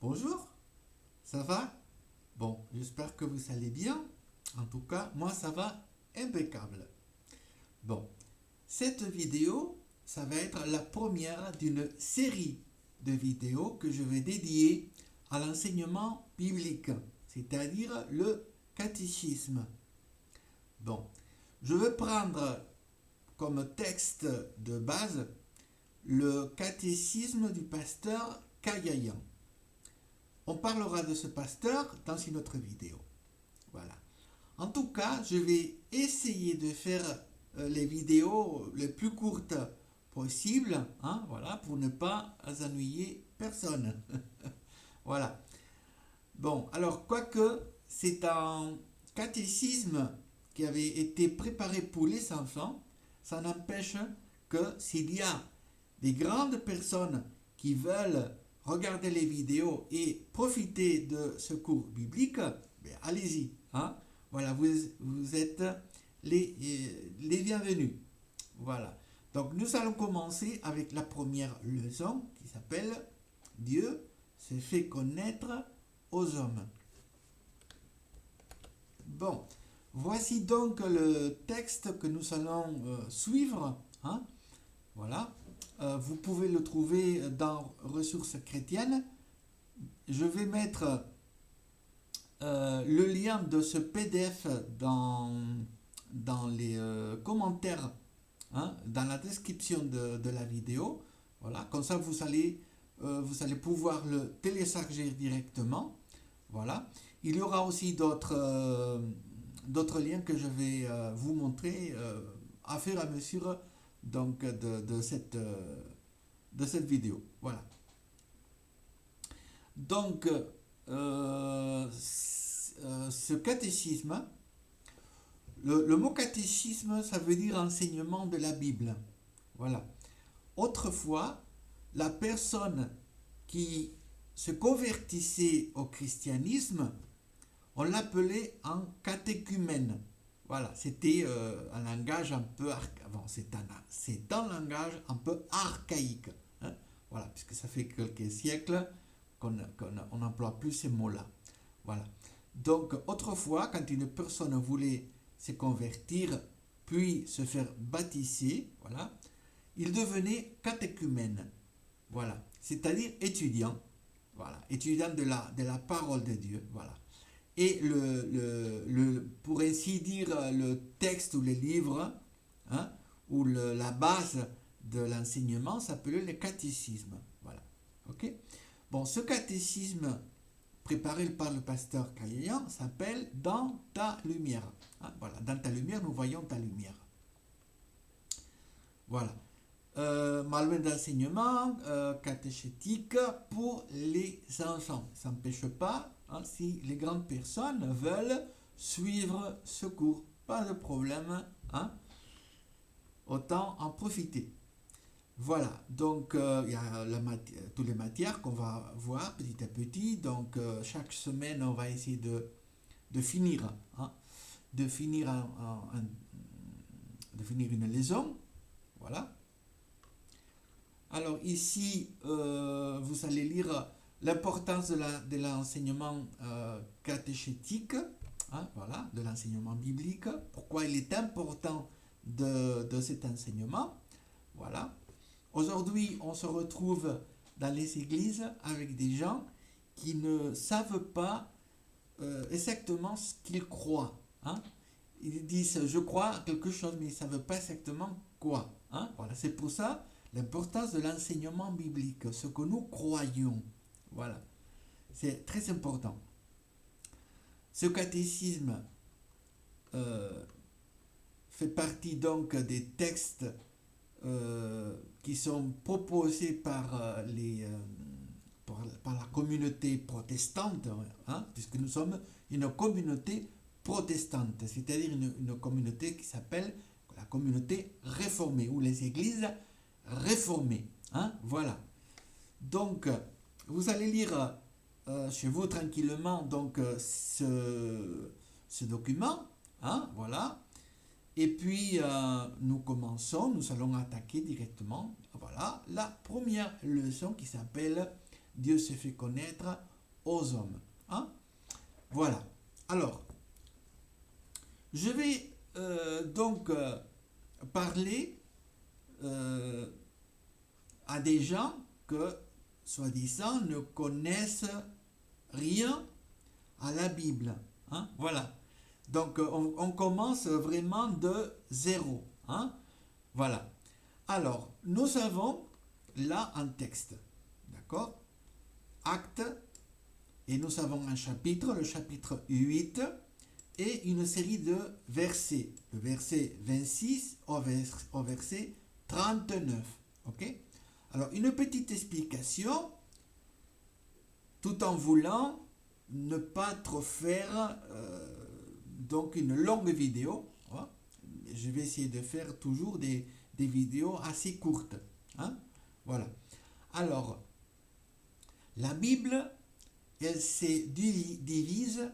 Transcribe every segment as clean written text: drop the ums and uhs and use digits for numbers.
Bonjour, ça va? Bon, j'espère que vous allez bien. En tout cas, moi ça va impeccable. Bon, cette vidéo, ça va être la première d'une série de vidéos que je vais dédier à l'enseignement biblique, c'est-à-dire le catéchisme. Bon, je vais prendre comme texte de base le catéchisme du pasteur Kagayan. On parlera de ce pasteur dans une autre vidéo. Voilà. En tout cas, je vais essayer de faire les vidéos les plus courtes possibles, hein, voilà, pour ne pas ennuyer personne. Voilà. Bon, alors, quoique c'est un catéchisme qui avait été préparé pour les enfants, ça n'empêche que s'il y a des grandes personnes qui veulent regarder les vidéos et profiter de ce cours biblique, ben allez-y. Hein. Voilà, vous êtes les bienvenus. Voilà. Donc nous allons commencer avec la première leçon qui s'appelle Dieu se fait connaître aux hommes. Bon, voici donc le texte que nous allons suivre. Hein. Voilà. Vous pouvez le trouver dans Ressources chrétiennes. Je vais mettre le lien de ce PDF dans les commentaires, hein, dans la description de la vidéo. Voilà, comme ça vous allez pouvoir le télécharger directement. Voilà. Il y aura aussi d'autres liens que je vais vous montrer à fur et à mesure donc de cette vidéo. Voilà. Donc, ce catéchisme, le mot catéchisme, ça veut dire enseignement de la Bible. Voilà. Autrefois, la personne qui se convertissait au christianisme, on l'appelait un catéchumène. Voilà, c'était un langage un peu c'est un langage un peu archaïque. Hein. Voilà, puisque ça fait quelques siècles qu'on n'emploie plus ces mots-là. Voilà. Donc, autrefois, quand une personne voulait se convertir, puis se faire baptiser, voilà, il devenait catéchumène. Voilà, c'est-à-dire étudiant. Voilà, étudiant de la parole de Dieu. Voilà. Et pour ainsi dire, le texte ou le livre, hein, ou la base de l'enseignement s'appelait le catéchisme. Voilà. Ok. Bon, ce catéchisme préparé par le pasteur Kagayan s'appelle Dans ta lumière. Hein, voilà. Dans ta lumière, nous voyons ta lumière. Voilà. Manuel d'enseignement catéchétique pour les enfants. Ça n'empêche pas, hein, si les grandes personnes veulent suivre ce cours. Pas de problème, hein, autant en profiter. Voilà, donc il y a toutes les matières qu'on va voir petit à petit. Donc chaque semaine, on va essayer de finir, hein, de finir une leçon. Voilà. Alors ici, vous allez lire l'importance de l'enseignement catéchétique, hein, voilà, de l'enseignement biblique, pourquoi il est important de cet enseignement. Voilà. Aujourd'hui, on se retrouve dans les églises avec des gens qui ne savent pas exactement ce qu'ils croient. Hein. Ils disent je crois à quelque chose, mais ils ne savent pas exactement quoi. Hein. Voilà, c'est pour ça l'importance de l'enseignement biblique, ce que nous croyons. Voilà, c'est très important. Ce catéchisme fait partie donc des textes qui sont proposés par la communauté protestante, hein, puisque nous sommes une communauté protestante, c'est-à-dire une communauté qui s'appelle la communauté réformée, ou les églises réformées. Hein, voilà. Donc, vous allez lire chez vous tranquillement donc, ce document. Hein, voilà. Et puis, nous allons attaquer directement, voilà, la première leçon qui s'appelle Dieu se fait connaître aux hommes. Hein? Voilà. Alors, je vais donc parler à des gens que, soi-disant, ne connaissent rien à la Bible. Hein? Voilà. Donc, on commence vraiment de zéro. Hein? Voilà. Alors, nous avons là un texte. D'accord? Acte. Et nous avons un chapitre, le chapitre 8, et une série de versets. Le verset 26 au verset 39. Ok? Alors, une petite explication, tout en voulant ne pas trop faire donc une longue vidéo. Hein? Je vais essayer de faire toujours des vidéos assez courtes. Hein? Voilà. Alors, la Bible, elle se divise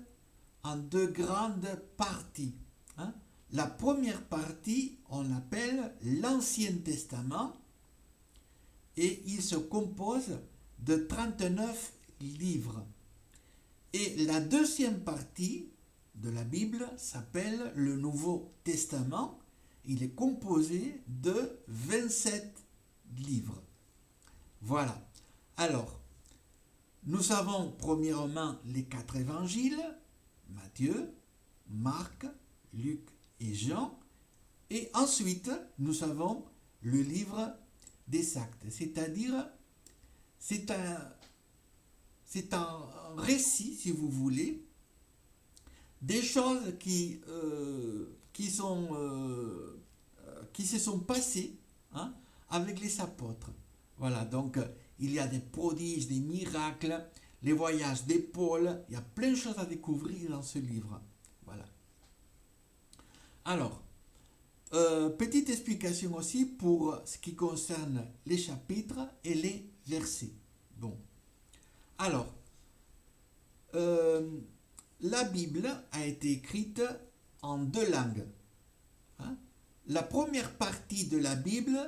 en deux grandes parties. Hein? La première partie, on l'appelle l'Ancien Testament, et il se compose de 39 livres. Et la deuxième partie de la Bible s'appelle le Nouveau Testament. Il est composé de 27 livres. Voilà. Alors, nous avons premièrement les 4 évangiles, Matthieu, Marc, Luc et Jean. Et ensuite, nous avons le livre des actes. C'est-à-dire, c'est un récit, si vous voulez, des choses qui se sont passées, hein, avec les apôtres. Voilà, donc il y a des prodiges, des miracles, les voyages des Paul, il y a plein de choses à découvrir dans ce livre. Voilà. Alors, petite explication aussi pour ce qui concerne les chapitres et les versets. Bon. Alors, la Bible a été écrite en deux langues. Hein? La première partie de la Bible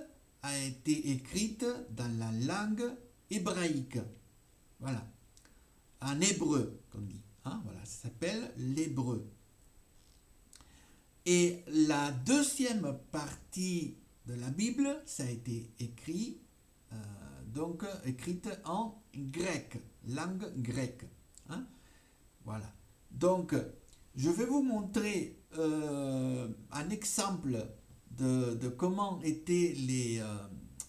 a été écrite dans la langue hébraïque. Voilà. En hébreu, comme dit. Hein? Voilà, ça s'appelle l'hébreu. Et la deuxième partie de la Bible, ça a été écrit, écrite en grec, langue grecque. Hein? Voilà. Donc, je vais vous montrer un exemple de comment étaient les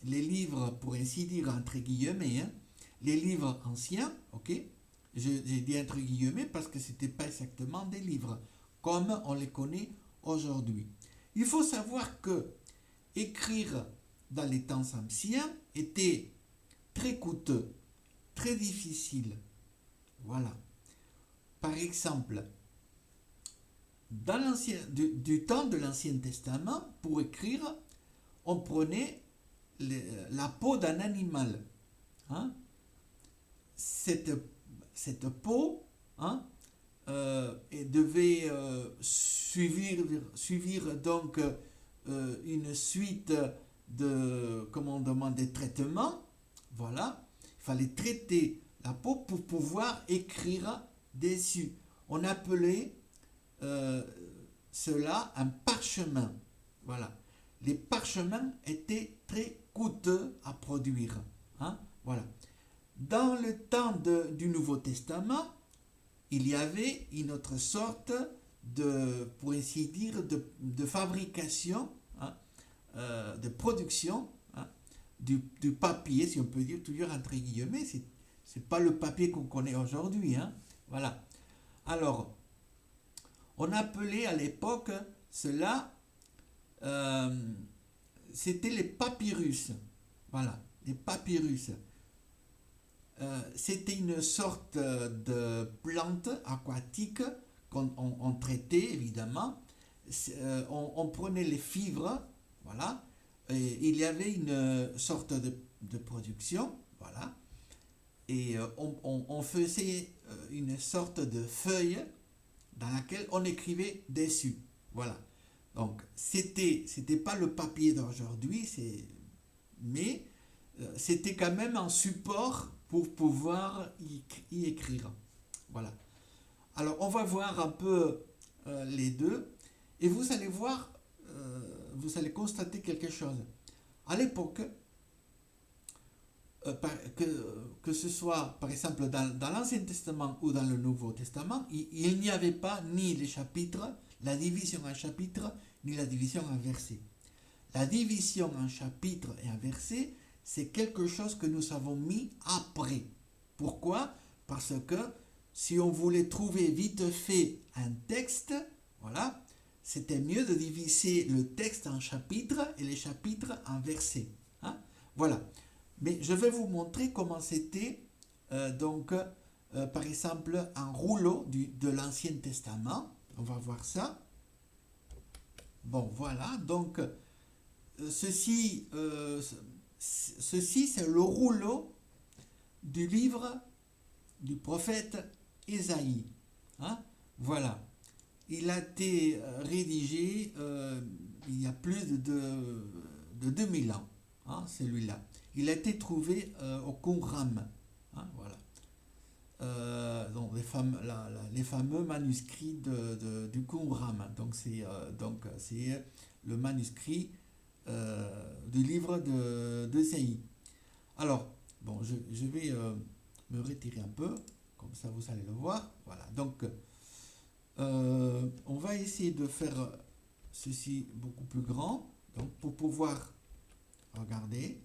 livres, pour ainsi dire, entre guillemets, hein, les livres anciens, ok? J'ai dit entre guillemets parce que ce n'étaient pas exactement des livres, comme on les connaît aujourd'hui. Il faut savoir que écrire dans les temps anciens était très coûteux, très difficile. Voilà. Par exemple, dans du temps de l'Ancien Testament, pour écrire, on prenait la peau d'un animal. Hein? Cette peau, hein, devait suivre donc une suite de, comment on demande, des traitements. Voilà. Il fallait traiter la peau pour pouvoir écrire dessus. On appelait cela un parchemin. Voilà. Les parchemins étaient très coûteux à produire. Hein? Voilà. Dans le temps du Nouveau Testament, il y avait une autre sorte de, pour ainsi dire, de fabrication, hein, de production, hein, du papier, si on peut dire, toujours entre guillemets. C'est pas le papier qu'on connaît aujourd'hui. Hein. Voilà. Alors, on appelait à l'époque cela, c'était les papyrus. Voilà, les papyrus. C'était une sorte de plante aquatique qu'on traitait évidemment. On prenait les fibres, voilà, et il y avait une sorte de production, voilà, et on faisait une sorte de feuille dans laquelle on écrivait dessus, voilà. Donc c'était pas le papier d'aujourd'hui, mais c'était quand même un support pour pouvoir y écrire. Voilà. Alors, on va voir un peu les deux. Et vous allez voir, vous allez constater quelque chose. À l'époque, que ce soit par exemple dans l'Ancien Testament ou dans le Nouveau Testament, il n'y avait pas ni les chapitres, la division en chapitres, ni la division en versets. La division en chapitres et en versets, c'est quelque chose que nous avons mis après. Pourquoi? Parce que si on voulait trouver vite fait un texte, voilà, c'était mieux de diviser le texte en chapitres et les chapitres en versets. Hein? Voilà. Mais je vais vous montrer comment c'était, par exemple, un rouleau de l'Ancien Testament. On va voir ça. Bon, voilà. Donc, ceci, c'est le rouleau du livre du prophète Ésaïe. Hein? Voilà. Il a été rédigé il y a plus de 2000 ans, hein, celui-là. Il a été trouvé au Qumran. Hein, voilà. Donc les fameux manuscrits du Qumran. Donc c'est le manuscrit du livre de Saï. Alors, bon, je vais me retirer un peu, comme ça vous allez le voir. Voilà, donc on va essayer de faire ceci beaucoup plus grand, donc pour pouvoir regarder.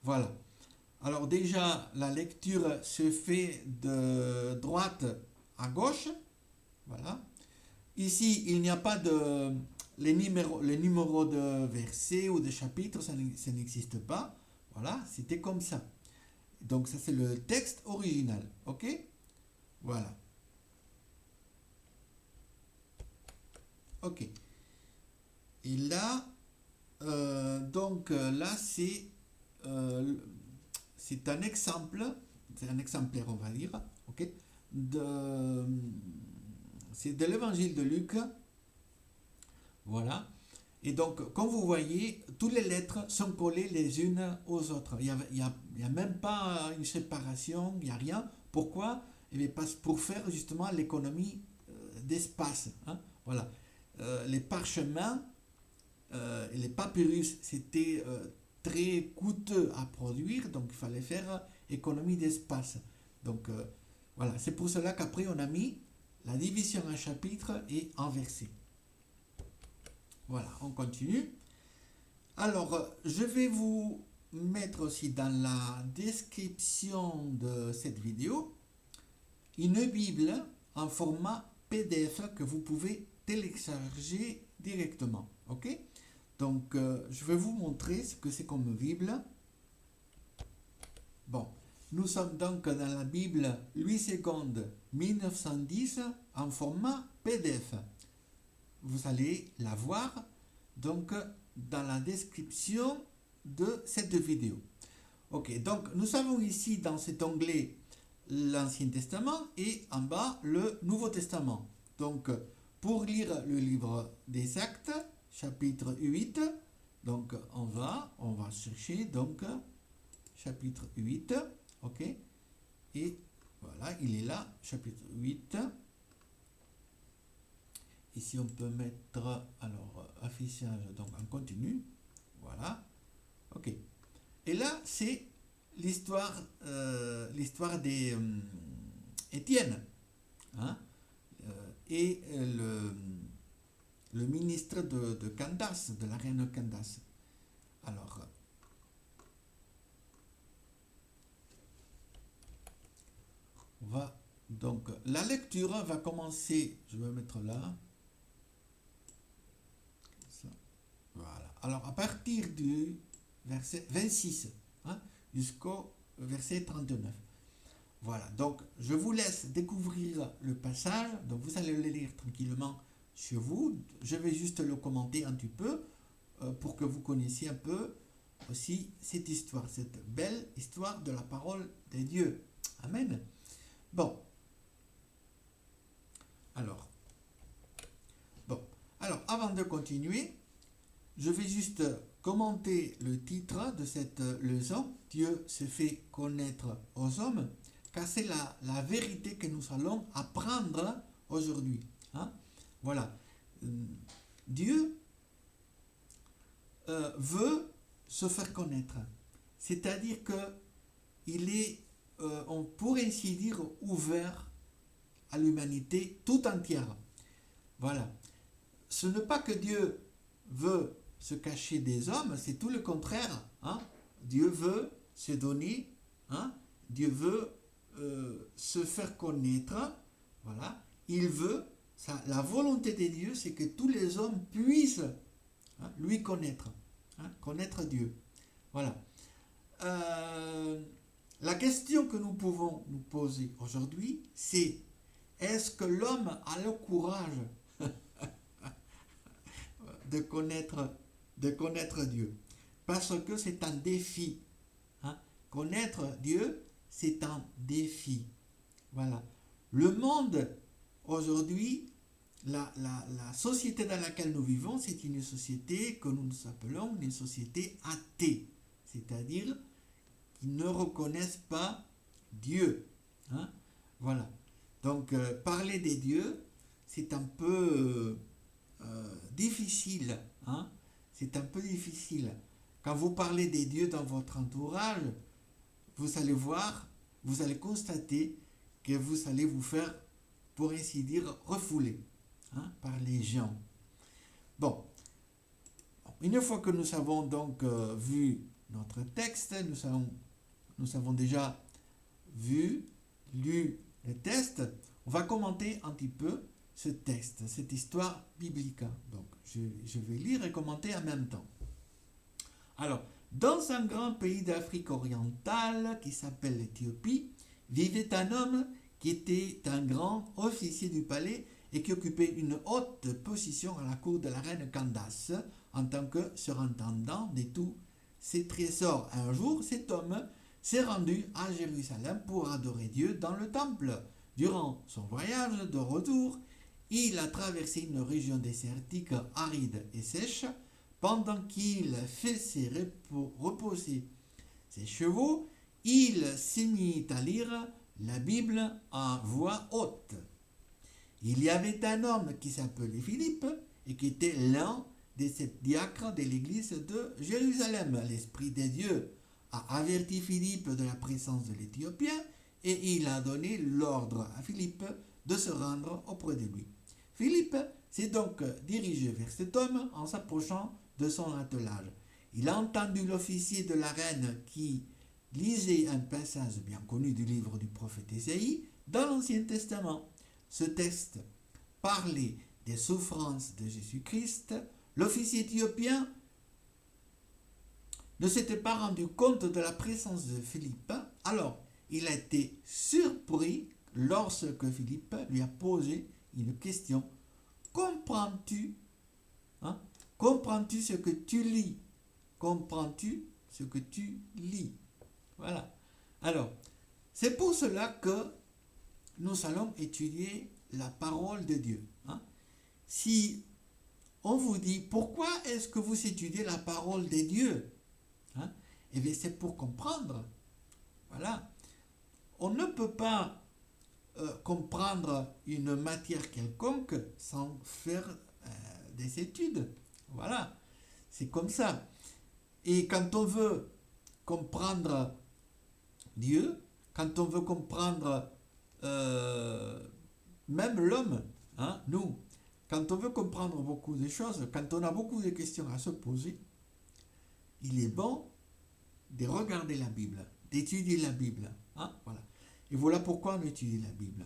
Voilà. Alors déjà, la lecture se fait de droite à gauche. Voilà. Ici, il n'y a pas de... Les numéros de versets ou de chapitres, ça n'existe pas. Voilà, c'était comme ça. Donc ça, c'est le texte original. OK? Voilà. OK. Et là, là, c'est un exemple, c'est un exemplaire, on va dire, ok, c'est de l'évangile de Luc, voilà. Et donc, comme vous voyez, toutes les lettres sont collées les unes aux autres. Il y a même pas une séparation, il n'y a rien. Pourquoi? Eh bien, pour faire justement l'économie d'espace. Hein, voilà. Les parchemins et les papyrus, c'était très coûteux à produire, donc il fallait faire économie d'espace. Donc voilà, c'est pour cela qu'après on a mis la division en chapitres et en versets. Voilà, on continue. Alors, je vais vous mettre aussi dans la description de cette vidéo une Bible en format PDF que vous pouvez télécharger directement. Ok? Donc, je vais vous montrer ce que c'est comme Bible. Bon, nous sommes donc dans la Bible Louis II 1910 en format PDF. Vous allez la voir donc dans la description de cette vidéo. Ok, donc nous avons ici dans cet onglet l'Ancien Testament et en bas le Nouveau Testament. Donc, pour lire le livre des Actes, chapitre 8, donc on va chercher donc chapitre 8, ok, et voilà, il est là, chapitre 8. Ici on peut mettre, alors, affichage donc en continu, voilà, ok. Et là c'est l'histoire des Étienne, hein, et le ministre de Candace, de la reine Candace. Alors, donc, la lecture va commencer, je vais mettre là. Ça, voilà. Alors, à partir du verset 26 hein, jusqu'au verset 39. Voilà, donc je vous laisse découvrir le passage, donc vous allez le lire tranquillement chez vous. Je vais juste le commenter un petit peu pour que vous connaissiez un peu aussi cette histoire, cette belle histoire de la parole de Dieu. Amen. Bon. Alors, avant de continuer, je vais juste commenter le titre de cette leçon, Dieu se fait connaître aux hommes, car c'est la vérité que nous allons apprendre aujourd'hui. Hein? Voilà. Dieu veut se faire connaître. C'est-à-dire qu'il est, on pourrait ainsi dire, ouvert à l'humanité tout entière. Voilà. Ce n'est pas que Dieu veut se cacher des hommes, c'est tout le contraire. Hein? Dieu veut se donner, hein? Dieu veut se faire connaître. Voilà. Il veut, la volonté de Dieu, c'est que tous les hommes puissent lui connaître, connaître Dieu. Voilà. La question que nous pouvons nous poser aujourd'hui, c'est est-ce que l'homme a le courage de connaître Dieu? Parce que c'est un défi. Hein? Connaître Dieu, c'est un défi. Voilà. Le monde, aujourd'hui, la société dans laquelle nous vivons, c'est une société que nous appelons une société athée. C'est-à-dire qu'ils ne reconnaissent pas Dieu. Hein? Voilà. Donc, parler des dieux, c'est un peu difficile. Hein? C'est un peu difficile. Quand vous parlez des dieux dans votre entourage, vous allez voir, vous allez constater que vous allez vous faire, pour ainsi dire, refouler par les gens. Bon, une fois que nous avons donc vu notre texte, nous avons déjà lu le texte, on va commenter un petit peu ce texte, cette histoire biblique. Donc, je vais lire et commenter en même temps. Alors, dans un grand pays d'Afrique orientale qui s'appelle l'Éthiopie, vivait un homme qui était un grand officier du palais et qui occupait une haute position à la cour de la reine Candace en tant que surintendant de tous ses trésors. Un jour, cet homme s'est rendu à Jérusalem pour adorer Dieu dans le temple. Durant son voyage de retour, il a traversé une région désertique aride et sèche. Pendant qu'il faisait reposer ses chevaux, il s'est mis à lire la Bible en voix haute. Il y avait un homme qui s'appelait Philippe et qui était l'un des 7 diacres de l'église de Jérusalem. L'Esprit de Dieu a averti Philippe de la présence de l'Éthiopien et il a donné l'ordre à Philippe de se rendre auprès de lui. Philippe s'est donc dirigé vers cet homme en s'approchant de son attelage. Il a entendu l'officier de la reine qui lisait un passage bien connu du livre du prophète Ésaïe dans l'Ancien Testament. Ce texte parlait des souffrances de Jésus-Christ. L'officier éthiopien ne s'était pas rendu compte de la présence de Philippe. Alors, il a été surpris lorsque Philippe lui a posé une question. Comprends-tu Comprends-tu ce que tu lis? Comprends-tu ce que tu lis? Voilà. Alors, c'est pour cela que nous allons étudier la parole de Dieu. Si on vous dit, pourquoi est-ce que vous étudiez la parole de Dieu? Eh bien, c'est pour comprendre. Voilà. On ne peut pas comprendre une matière quelconque sans faire des études. Voilà, c'est comme ça. Et quand on veut comprendre Dieu, quand on veut comprendre même l'homme, nous, quand on veut comprendre beaucoup de choses, quand on a beaucoup de questions à se poser, il est bon de regarder la Bible, d'étudier la Bible. Voilà. Et voilà pourquoi on étudie la Bible.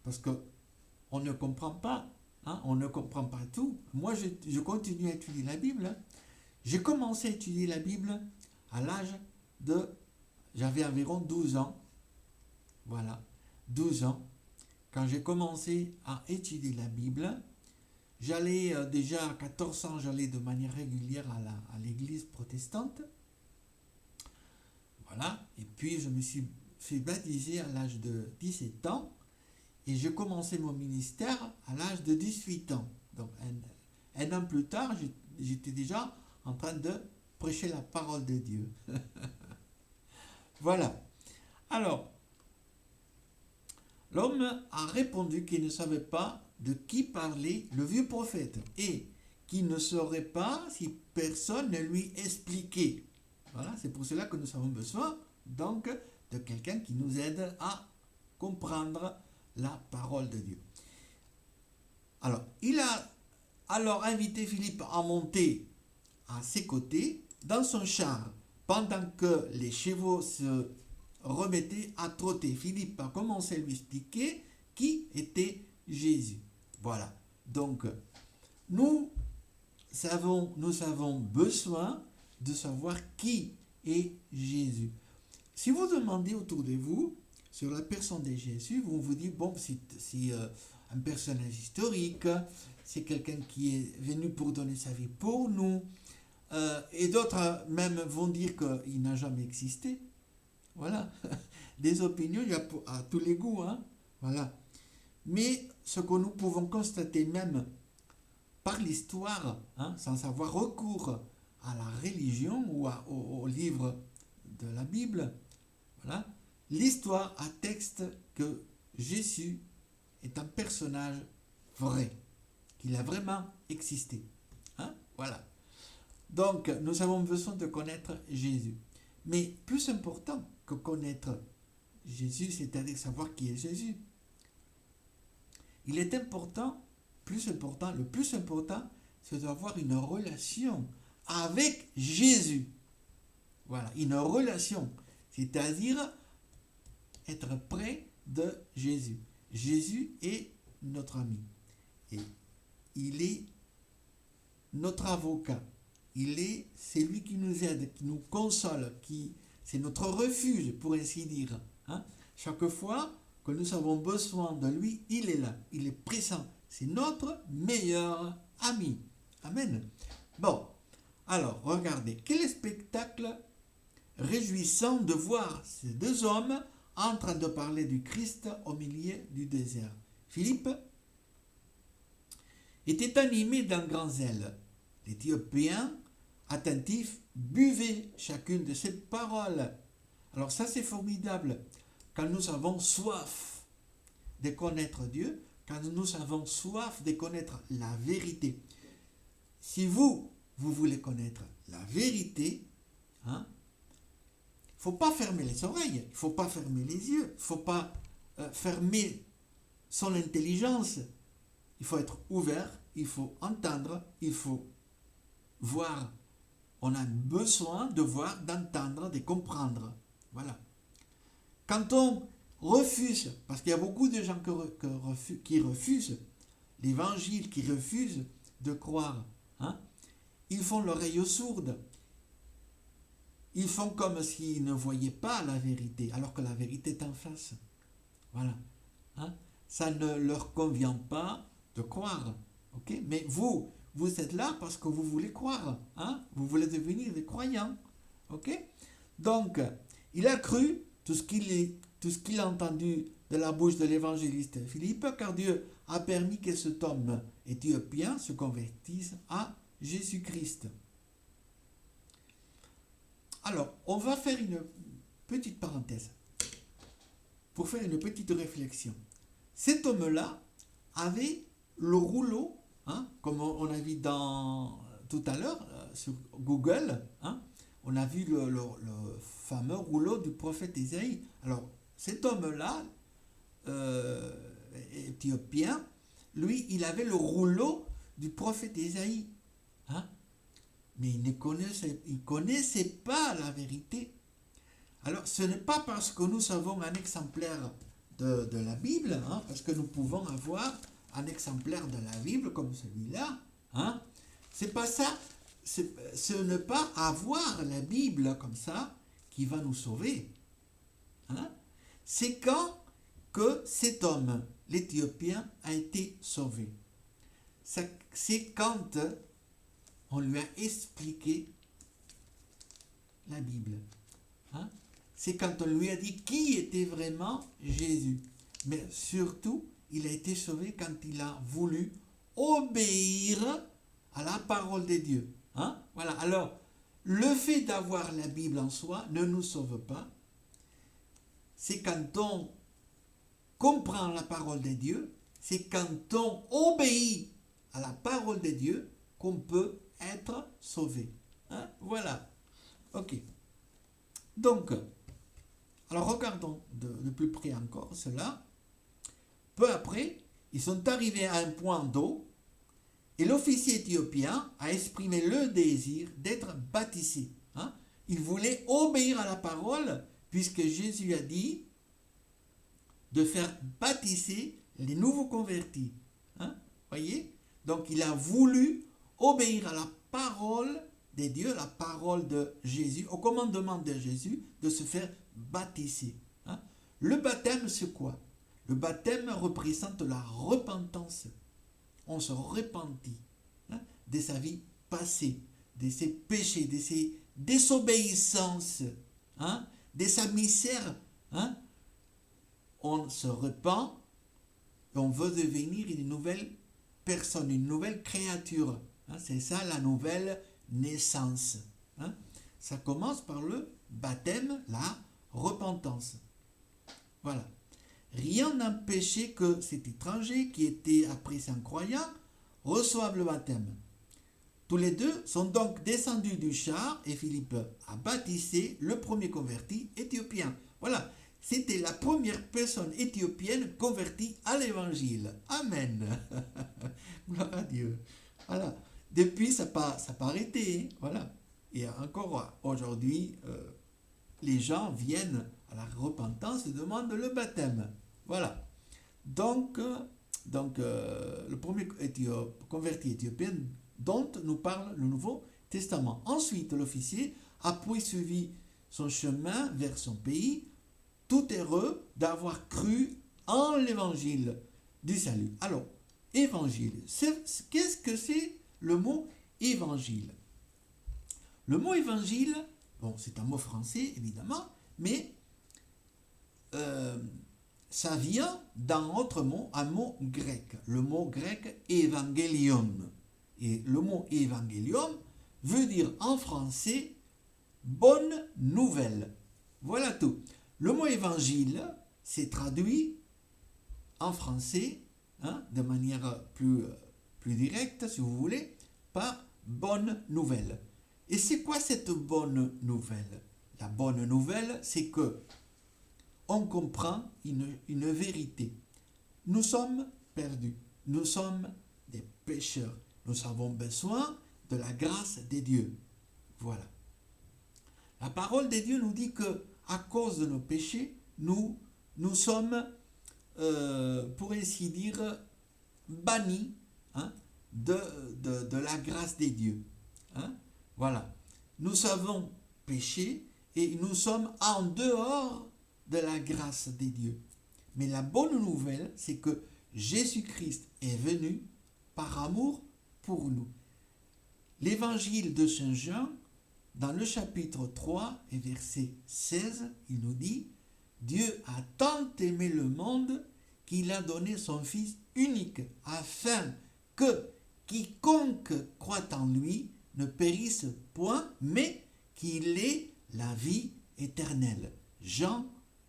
Parce qu'on ne comprend pas. On ne comprend pas tout. Moi, je continue à étudier la Bible. J'ai commencé à étudier la Bible à l'âge de... J'avais environ 12 ans. Voilà, 12 ans. Quand j'ai commencé à étudier la Bible, j'allais déjà à 14 ans, j'allais de manière régulière à l'église protestante. Voilà. Et puis, je me suis fait baptiser à l'âge de 17 ans. Et j'ai commencé mon ministère à l'âge de 18 ans. Donc, un an plus tard, j'étais déjà en train de prêcher la parole de Dieu. Voilà. Alors, l'homme a répondu qu'il ne savait pas de qui parlait le vieux prophète et qu'il ne saurait pas si personne ne lui expliquait. Voilà, c'est pour cela que nous avons besoin donc de quelqu'un qui nous aide à comprendre la parole de Dieu. Alors, il a alors invité Philippe à monter à ses côtés dans son char pendant que les chevaux se remettaient à trotter. Philippe a commencé à lui expliquer qui était Jésus. Voilà. Donc, nous avons besoin de savoir qui est Jésus. Si vous demandez autour de vous sur la personne de Jésus, vous vous dites, bon, c'est un personnage historique, c'est quelqu'un qui est venu pour donner sa vie pour nous, et d'autres même vont dire qu'il n'a jamais existé. Voilà. Des opinions, il y a à tous les goûts, hein. Voilà. Mais ce que nous pouvons constater même par l'histoire, hein, sans avoir recours à la religion ou au livre de la Bible, voilà, l'histoire atteste que Jésus est un personnage vrai, qu'il a vraiment existé. Hein, voilà. Donc, nous avons besoin de connaître Jésus. Mais plus important que connaître Jésus, c'est-à-dire savoir qui est Jésus, il est important, le plus important, c'est d'avoir une relation avec Jésus. Voilà, une relation, c'est-à-dire être près de Jésus. Jésus est notre ami et il est notre avocat. C'est lui qui nous aide, qui nous console, c'est notre refuge, pour ainsi dire. Hein? Chaque fois que nous avons besoin de lui, il est là, il est présent. C'est notre meilleur ami. Amen. Bon, alors, regardez, quel spectacle réjouissant de voir ces deux hommes en train de parler du Christ au milieu du désert. Philippe était animé d'un grand zèle. L'Éthiopien, attentif, buvait chacune de ces paroles. Alors ça, c'est formidable. Quand nous avons soif de connaître Dieu, quand nous avons soif de connaître la vérité. Si vous voulez connaître la vérité, hein, il ne faut pas fermer les oreilles, il ne faut pas fermer les yeux, il ne faut pas fermer son intelligence. Il faut être ouvert, il faut entendre, il faut voir. On a besoin de voir, d'entendre, de comprendre. Voilà. Quand on refuse, parce qu'il y a beaucoup de gens qui refusent l'évangile, qui refusent de croire, hein, ils font l'oreille sourde. Ils font comme s'ils ne voyaient pas la vérité, alors que la vérité est en face. Voilà. Hein? Ça ne leur convient pas de croire. Okay? Mais vous êtes là parce que vous voulez croire. Hein? Vous voulez devenir des croyants. Okay? Donc, il a cru tout ce qu'il a entendu de la bouche de l'évangéliste Philippe, car Dieu a permis que cet homme éthiopien se convertisse à Jésus-Christ. Alors, on va faire une petite parenthèse pour faire une petite réflexion. Cet homme-là avait le rouleau, hein, comme on a vu tout à l'heure sur Google, hein, on a vu le fameux rouleau du prophète Isaïe. Alors, cet homme-là, éthiopien, lui, il avait le rouleau du prophète Isaïe. Hein? Mais il ne connaissait pas la vérité. Alors, ce n'est pas parce que nous avons un exemplaire de la Bible, hein, parce que nous pouvons avoir un exemplaire de la Bible comme celui-là, hein, c'est pas ça, ce n'est pas avoir la Bible comme ça qui va nous sauver. Hein. C'est quand que cet homme, l'Éthiopien, a été sauvé. C'est quand on lui a expliqué la Bible. Hein? C'est quand on lui a dit qui était vraiment Jésus. Mais surtout, il a été sauvé quand il a voulu obéir à la parole de Dieu. Hein? Voilà. Alors, le fait d'avoir la Bible en soi ne nous sauve pas. C'est quand on comprend la parole de Dieu, c'est quand on obéit à la parole de Dieu qu'on peut être sauvé. Hein? Voilà. Ok. Donc, alors regardons de plus près encore cela. Peu après, ils sont arrivés à un point d'eau et l'officier éthiopien a exprimé le désir d'être baptisé. Hein? Il voulait obéir à la parole puisque Jésus a dit de faire baptiser les nouveaux convertis. Hein? Voyez? Donc il a voulu obéir à la parole de Dieu, la parole de Jésus, au commandement de Jésus de se faire baptiser. Hein? Le baptême, c'est quoi? Le baptême représente la repentance. On se repentit, hein, de sa vie passée, de ses péchés, de ses désobéissances, hein, de sa misère. Hein. On se repent et on veut devenir une nouvelle personne, une nouvelle créature. Hein. C'est ça la nouvelle naissance. Hein. Ça commence par le baptême, la repentance. Voilà. Rien n'empêchait que cet étranger qui était après un croyant reçoive le baptême. Tous les deux sont donc descendus du char et Philippe a baptisé le premier converti éthiopien. Voilà, c'était la première personne éthiopienne convertie à l'évangile. Amen. Gloire à Dieu. Voilà. Depuis, ça n'a pas arrêté. Hein. Voilà. Et encore aujourd'hui, les gens viennent à la repentance et demandent le baptême. Voilà. Donc le premier converti éthiopien dont nous parle le Nouveau Testament. Ensuite, l'officier a poursuivi son chemin vers son pays, tout heureux d'avoir cru en l'évangile du salut. Alors, évangile, qu'est-ce que c'est le mot évangile? Le mot évangile, bon, c'est un mot français évidemment, mais ça vient d'un autre mot, un mot grec. Le mot grec évangélion. Et le mot évangélion veut dire en français bonne nouvelle. Voilà tout. Le mot évangile, c'est traduit en français, hein, de manière plus directe, si vous voulez, par bonne nouvelle. Et c'est quoi cette bonne nouvelle? La bonne nouvelle, c'est que on comprend une vérité. Nous sommes perdus. Nous sommes des pécheurs. Nous avons besoin de la grâce de Dieu. Voilà. La parole de Dieu nous dit que à cause de nos péchés, nous sommes, pour ainsi dire, bannis, hein, de la grâce de Dieu. Hein. Voilà. Nous avons péché et nous sommes en dehors de la grâce de Dieu. Mais la bonne nouvelle, c'est que Jésus-Christ est venu par amour pour nous. L'évangile de Saint Jean, dans le chapitre 3 et verset 16, il nous dit « Dieu a tant aimé le monde qu'il a donné son Fils unique, afin que quiconque croit en lui ne périsse point, mais qu'il ait la vie éternelle. » Jean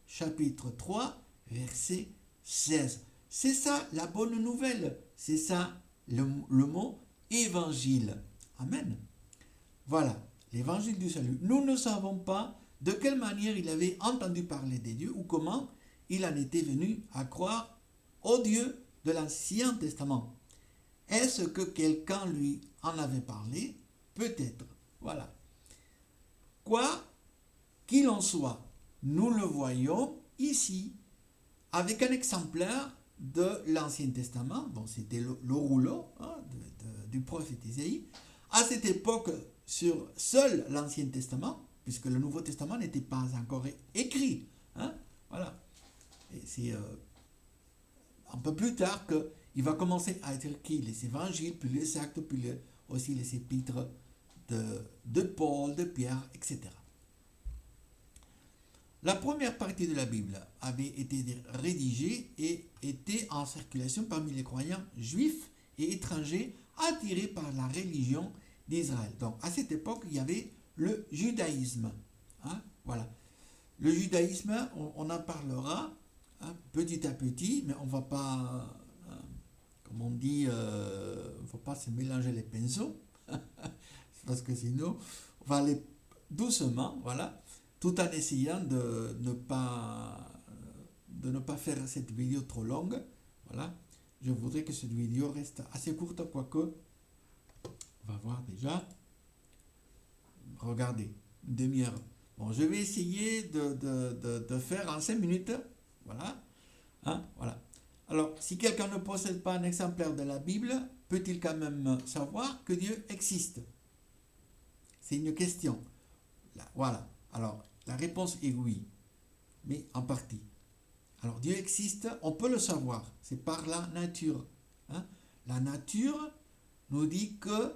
chapitre 3, verset 16. C'est ça la bonne nouvelle. C'est ça le mot évangile. Amen. Voilà, l'évangile du salut. Nous ne savons pas de quelle manière il avait entendu parler des dieux ou comment il en était venu à croire au Dieu de l'Ancien Testament. Est-ce que quelqu'un lui en avait parlé? Peut-être. Voilà. Quoi qu'il en soit, nous le voyons ici avec un exemplaire de l'Ancien Testament. Bon, c'était le rouleau, hein, du prophète Isaïe. À cette époque, sur seul l'Ancien Testament, puisque le Nouveau Testament n'était pas encore écrit. Hein, voilà. Et c'est un peu plus tard qu'il va commencer à être écrit les évangiles, puis les actes, puis aussi les épîtres de Paul, de Pierre, etc. La première partie de la Bible avait été rédigée et était en circulation parmi les croyants juifs et étrangers attirés par la religion d'Israël. Donc à cette époque, il y avait le judaïsme. Hein, voilà. Le judaïsme, on en parlera hein, petit à petit, mais on ne va pas, comme on dit, il ne faut pas se mélanger les pinceaux, parce que sinon, on va aller doucement, voilà, tout en essayant de ne pas faire cette vidéo trop longue. Voilà. Je voudrais que cette vidéo reste assez courte, quoique, on va voir déjà. Regardez, une demi-heure. Bon, je vais essayer de faire en 5 minutes. Voilà. Hein, voilà. Alors, si quelqu'un ne possède pas un exemplaire de la Bible, peut-il quand même savoir que Dieu existe? C'est une question. Là, voilà. Alors, la réponse est oui, mais en partie. Alors, Dieu existe, on peut le savoir. C'est par la nature. Hein? La nature nous dit que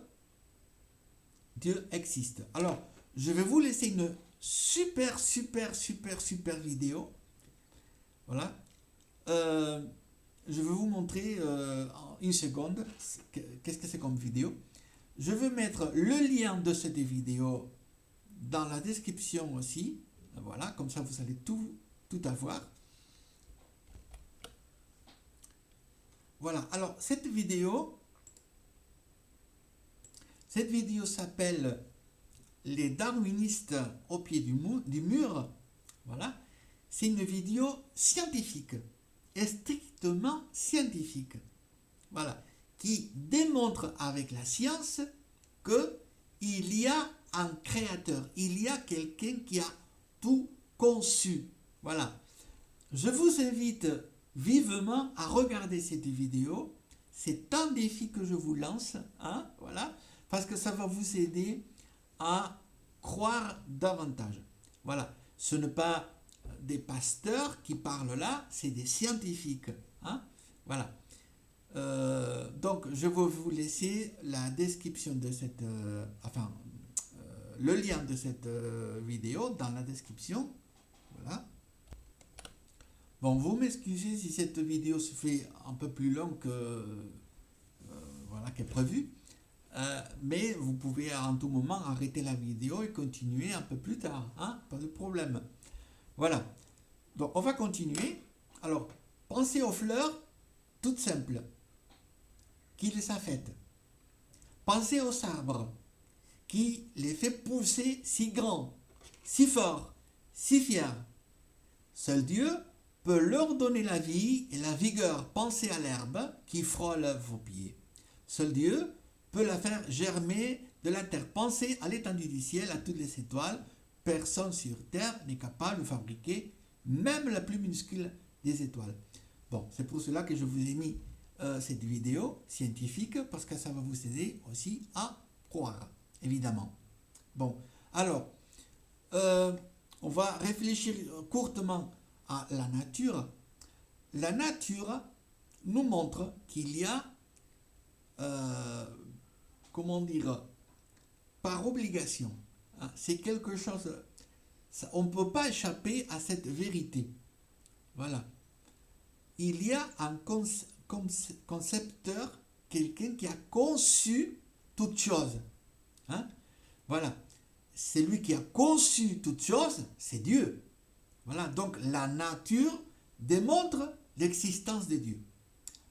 Dieu existe. Alors, je vais vous laisser une super vidéo. Voilà. Je vais vous montrer en une seconde qu'est-ce que c'est comme vidéo. Je vais mettre le lien de cette vidéo dans la description aussi. Voilà, comme ça vous allez tout avoir. Voilà, alors cette vidéo s'appelle Les darwinistes au pied du mur. Voilà, c'est une vidéo scientifique, et strictement scientifique. Voilà, qui démontre avec la science que il y a un créateur, il y a quelqu'un qui a tout conçu. Voilà, je vous invite vivement à regarder cette vidéo. C'est un défi que je vous lance, hein, voilà, parce que ça va vous aider à croire davantage. Voilà, ce n'est pas des pasteurs qui parlent là, c'est des scientifiques. Hein, voilà. Donc, je vais vous laisser la description de cette, le lien de cette vidéo dans la description. Voilà. Bon, vous m'excusez si cette vidéo se fait un peu plus longue que voilà, qu'est prévu. Mais vous pouvez en tout moment arrêter la vidéo et continuer un peu plus tard. Hein, pas de problème. Voilà. Donc, on va continuer. Alors, pensez aux fleurs toutes simples qui les a faites. Pensez aux arbres qui les fait pousser si grands, si forts, si fiers. Seul Dieu peut leur donner la vie et la vigueur. Pensez à l'herbe qui frôle vos pieds. Seul Dieu peut la faire germer de la terre. Pensez à l'étendue du ciel, à toutes les étoiles. Personne sur terre n'est capable de fabriquer même la plus minuscule des étoiles. Bon, c'est pour cela que je vous ai mis cette vidéo scientifique, parce que ça va vous aider aussi à croire, évidemment. Bon, alors, on va réfléchir courtement à la nature. La nature nous montre qu'il y a, comment dire, par obligation, hein, c'est quelque chose, ça, on ne peut pas échapper à cette vérité. Voilà. Il y a un concepteur, quelqu'un qui a conçu toute chose. Hein? Voilà. C'est lui qui a conçu toute chose, c'est Dieu. Voilà. Donc la nature démontre l'existence de Dieu.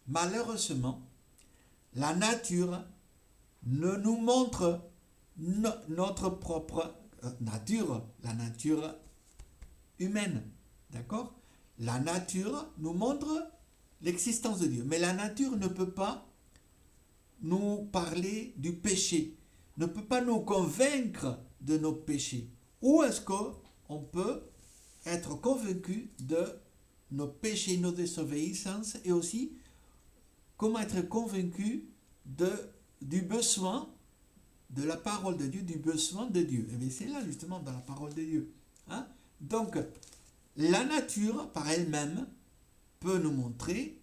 Malheureusement, la nature ne nous montre notre propre nature, la nature humaine. D'accord? La nature nous montre l'existence de Dieu. Mais la nature ne peut pas nous parler du péché, ne peut pas nous convaincre de nos péchés. Où est-ce qu'on peut être convaincu de nos péchés, nos désobéissances, et aussi comment être convaincu du besoin de la parole de Dieu, du besoin de Dieu. Et bien c'est là justement dans la parole de Dieu. Hein? Donc, la nature par elle-même peut nous montrer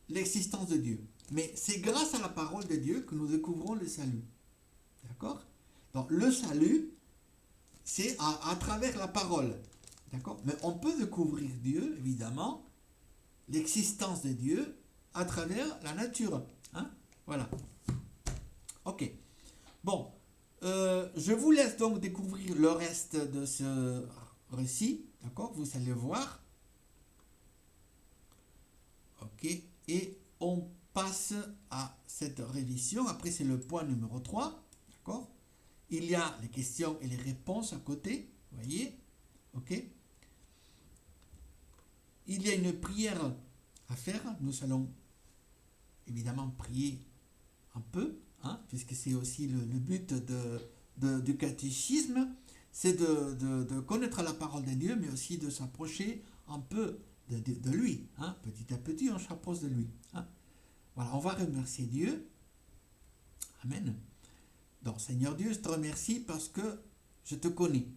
l'existence de Dieu. Mais c'est grâce à la parole de Dieu que nous découvrons le salut. D'accord? Donc le salut, c'est à travers la parole. D'accord? Mais on peut découvrir Dieu, évidemment, l'existence de Dieu à travers la nature. Hein? Voilà. Ok. Bon, je vous laisse donc découvrir le reste de ce récit, d'accord? Vous allez voir. Ok, et on passe à cette révision. Après, c'est le point numéro 3, d'accord? Il y a les questions et les réponses à côté, vous voyez? Ok? Il y a une prière à faire. Nous allons évidemment prier un peu, hein, puisque c'est aussi le but du catéchisme, c'est de connaître la parole de Dieu, mais aussi de s'approcher un peu de lui. Hein. Petit à petit, on s'approche de lui. Hein. Voilà, on va remercier Dieu. Amen. Donc, Seigneur Dieu, je te remercie parce que je te connais.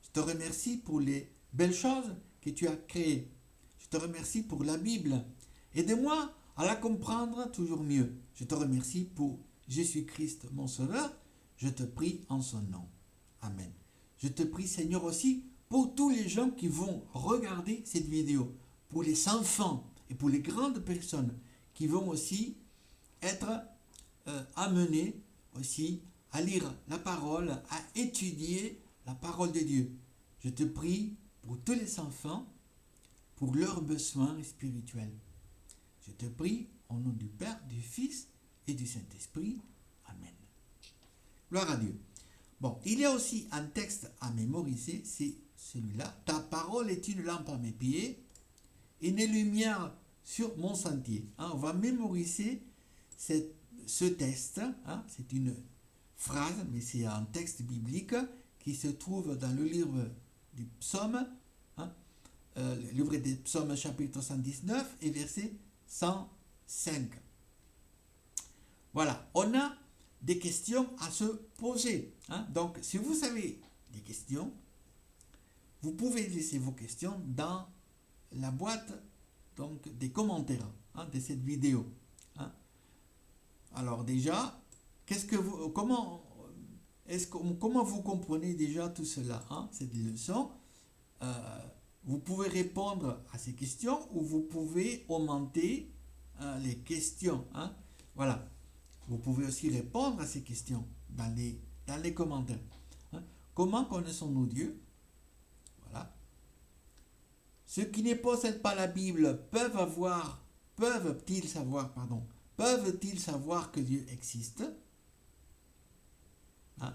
Je te remercie pour les belles choses que tu as créées. Je te remercie pour la Bible. Aide-moi à la comprendre toujours mieux. Je te remercie pour Jésus-Christ, mon Sauveur. Je te prie en son nom. Amen. Je te prie, Seigneur, aussi pour tous les gens qui vont regarder cette vidéo, pour les enfants et pour les grandes personnes qui vont aussi être amenés aussi à lire la parole, à étudier la parole de Dieu. Je te prie pour tous les enfants, pour leurs besoins spirituels. Je te prie au nom du Père, du Fils et du Saint-Esprit. Amen. Gloire à Dieu. Bon, il y a aussi un texte à mémoriser, c'est celui-là. Ta parole est une lampe à mes pieds et une lumière sur mon sentier. Hein, on va mémoriser ce texte. Hein, c'est une phrase, mais c'est un texte biblique qui se trouve dans le livre du psaume, hein, le livre des psaumes chapitre 119 et verset 105. Voilà, on a des questions à se poser. Hein. Donc, si vous avez des questions, vous pouvez laisser vos questions dans la boîte donc, des commentaires hein, de cette vidéo. Hein. Alors déjà, comment vous comprenez déjà tout cela, hein, cette leçon? Vous pouvez répondre à ces questions ou vous pouvez augmenter les questions. Hein. Voilà. Vous pouvez aussi répondre à ces questions dans les commentaires. Hein. Comment connaissons-nous Dieu? Voilà. Ceux qui ne possèdent pas la Bible peuvent-ils savoir que Dieu existe? Hein,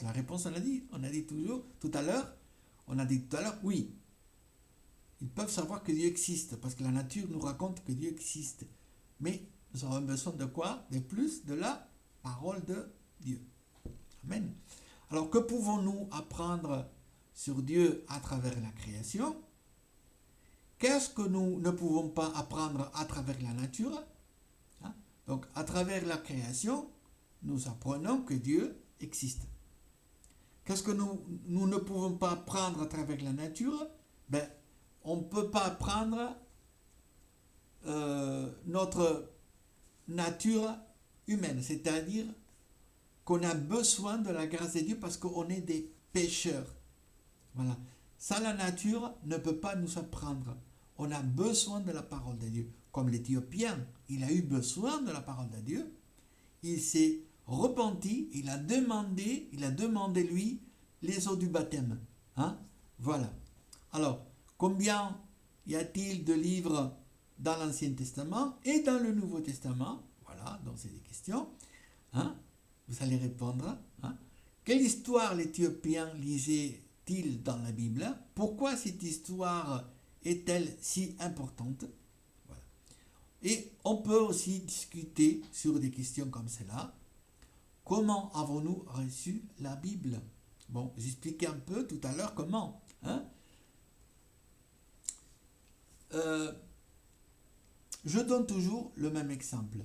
la réponse on a dit tout à l'heure, oui. Ils peuvent savoir que Dieu existe, parce que la nature nous raconte que Dieu existe. Mais nous avons besoin de quoi? De plus de la parole de Dieu. Amen. Alors, que pouvons-nous apprendre sur Dieu à travers la création? Qu'est-ce que nous ne pouvons pas apprendre à travers la nature? Hein? Donc, à travers la création, nous apprenons que Dieu existe. Qu'est-ce que nous ne pouvons pas apprendre à travers la nature? Ben, on ne peut pas apprendre notre nature humaine, c'est-à-dire qu'on a besoin de la grâce de Dieu parce qu'on est des pécheurs. Voilà. Ça, la nature ne peut pas nous apprendre. On a besoin de la parole de Dieu. Comme l'Éthiopien, il a eu besoin de la parole de Dieu. Il s'est repenti, il a demandé lui les eaux du baptême. Hein? Voilà. Alors, combien y a-t-il de livres dans l'Ancien Testament et dans le Nouveau Testament? Voilà, donc c'est des questions. Hein? Vous allez répondre. Hein? Quelle histoire l'Éthiopien lisait-il dans la Bible? Pourquoi cette histoire est-elle si importante? Voilà. Et on peut aussi discuter sur des questions comme cela. Comment avons-nous reçu la Bible? Bon, j'expliquais un peu tout à l'heure comment. Hein? Je donne toujours le même exemple.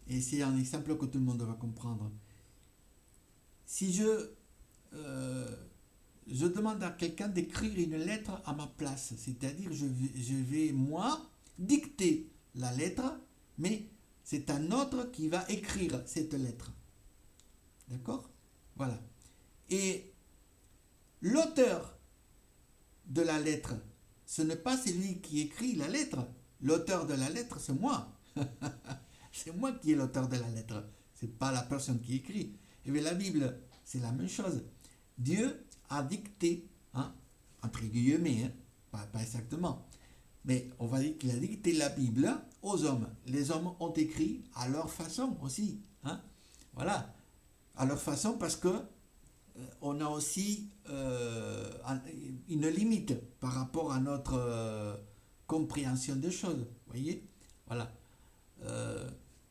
Et c'est un exemple que tout le monde va comprendre. Si je demande à quelqu'un d'écrire une lettre à ma place, c'est-à-dire je vais moi dicter la lettre, mais c'est un autre qui va écrire cette lettre. D'accord? Voilà. Et l'auteur de la lettre, ce n'est pas celui qui écrit la lettre. L'auteur de la lettre, c'est moi. C'est moi qui est l'auteur de la lettre. Ce n'est pas la personne qui écrit. Et bien la Bible, c'est la même chose. Dieu a dicté, hein, entre guillemets, hein, pas exactement, mais on va dire qu'il a dicté la Bible aux hommes. Les hommes ont écrit à leur façon aussi. Hein, voilà, à leur façon parce que on a aussi une limite par rapport à notre compréhension des choses. Vous voyez? Voilà.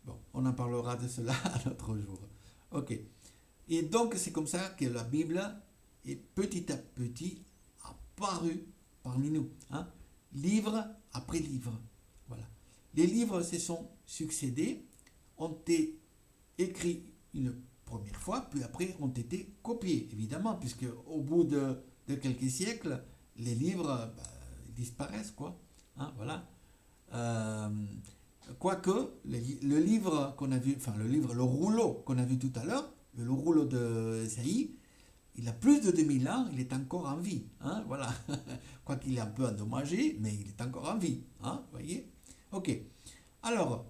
Bon, on en parlera de cela un autre jour. Ok. Et donc, c'est comme ça que la Bible est petit à petit apparue parmi nous. Hein? Livre après livre. Voilà. Les livres se sont succédés, ont été écrits une première fois, puis après ont été copiés, évidemment, puisque au bout de quelques siècles, les livres disparaissent, quoi. Hein, voilà. Quoique, le livre qu'on a vu, enfin le rouleau qu'on a vu tout à l'heure, le rouleau de Esaïe, il a plus de 2000 ans, il est encore en vie. Hein, voilà. Quoiqu'il est un peu endommagé, mais il est encore en vie. Hein, vous voyez? Ok. Alors,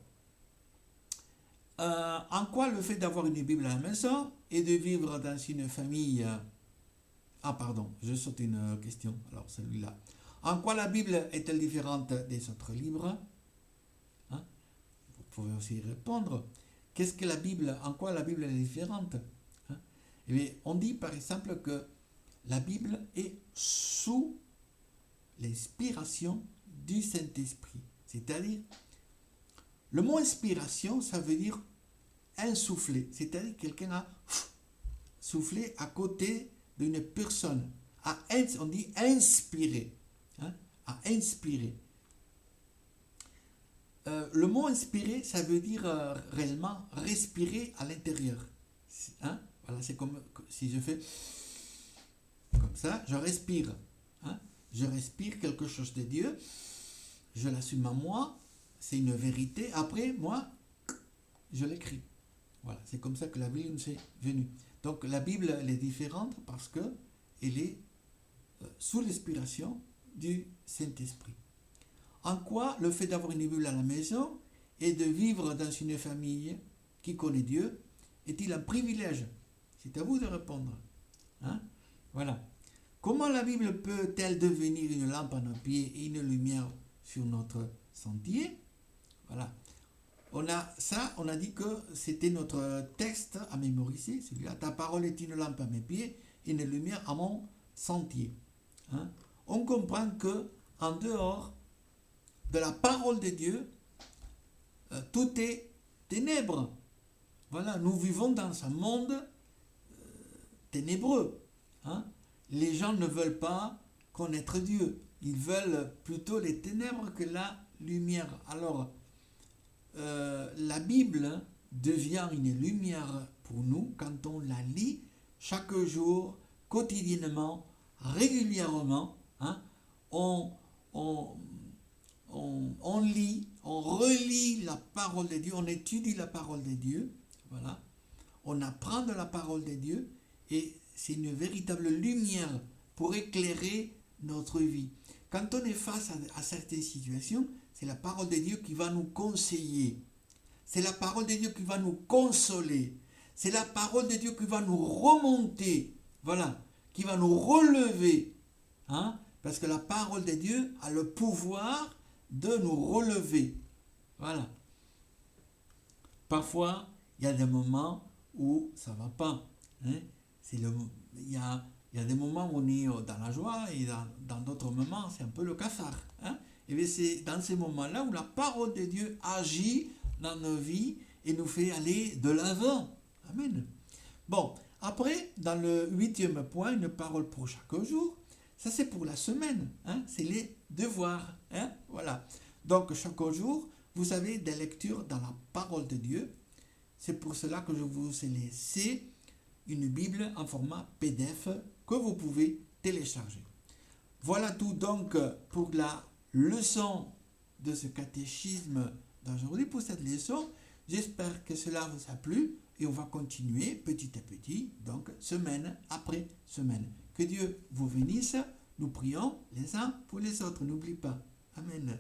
en quoi le fait d'avoir une Bible à la maison et de vivre dans une famille... Ah pardon, je saute une question, alors celui-là. En quoi la Bible est-elle différente des autres livres? Hein? Vous pouvez aussi répondre. Qu'est-ce que la Bible, en quoi la Bible est différente? Hein? Eh bien, on dit par exemple que la Bible est sous l'inspiration du Saint-Esprit. C'est-à-dire, le mot inspiration, ça veut dire insuffler. C'est-à-dire que quelqu'un a soufflé à côté d'une personne. On dit inspirer. Hein, à inspirer. Le mot inspirer, ça veut dire réellement respirer à l'intérieur. Hein, voilà, c'est comme si je fais comme ça, je respire. Hein, je respire quelque chose de Dieu, je l'assume en moi, c'est une vérité. Après, moi, je l'écris. Voilà, c'est comme ça que la Bible nous est venue. Donc la Bible, elle est différente parce qu'elle est sous l'inspiration du Saint-Esprit. En quoi le fait d'avoir une Bible à la maison et de vivre dans une famille qui connaît Dieu est-il un privilège? C'est à vous de répondre. Hein? Voilà. Comment la Bible peut-elle devenir une lampe à nos pieds et une lumière sur notre sentier? Voilà. On a dit que c'était notre texte à mémoriser, celui-là. Ta parole est une lampe à mes pieds et une lumière à mon sentier. Hein? On comprend que en dehors de la parole de Dieu, tout est ténèbres. Voilà, nous vivons dans un monde ténébreux. Hein? Les gens ne veulent pas connaître Dieu. Ils veulent plutôt les ténèbres que la lumière. Alors, la Bible devient une lumière pour nous quand on la lit chaque jour, quotidiennement, régulièrement. Hein? On lit, on relit la parole de Dieu, on étudie la parole de Dieu. Voilà. On apprend de la parole de Dieu et c'est une véritable lumière pour éclairer notre vie. Quand on est face à certaines situations, c'est la parole de Dieu qui va nous conseiller. C'est la parole de Dieu qui va nous consoler. C'est la parole de Dieu qui va nous remonter. Voilà. Qui va nous relever. Hein? Parce que la parole de Dieu a le pouvoir de nous relever. Voilà. Parfois, il y a des moments où ça ne va pas. Hein? Il y a des moments où on est dans la joie et dans d'autres moments, c'est un peu le cafard. Hein? Et bien c'est dans ces moments-là où la parole de Dieu agit dans nos vies et nous fait aller de l'avant. Amen. Bon, après, dans le 8e point, une parole pour chaque jour, ça c'est pour la semaine. Hein? C'est les devoirs. Hein? Voilà. Donc chaque jour, vous avez des lectures dans la parole de Dieu. C'est pour cela que je vous ai laissé une Bible en format PDF que vous pouvez télécharger. Voilà tout donc pour la leçon de ce catéchisme d'aujourd'hui, pour cette leçon. J'espère que cela vous a plu et on va continuer petit à petit, donc semaine après semaine. Que Dieu vous bénisse. Nous prions les uns pour les autres. N'oublie pas. Amen.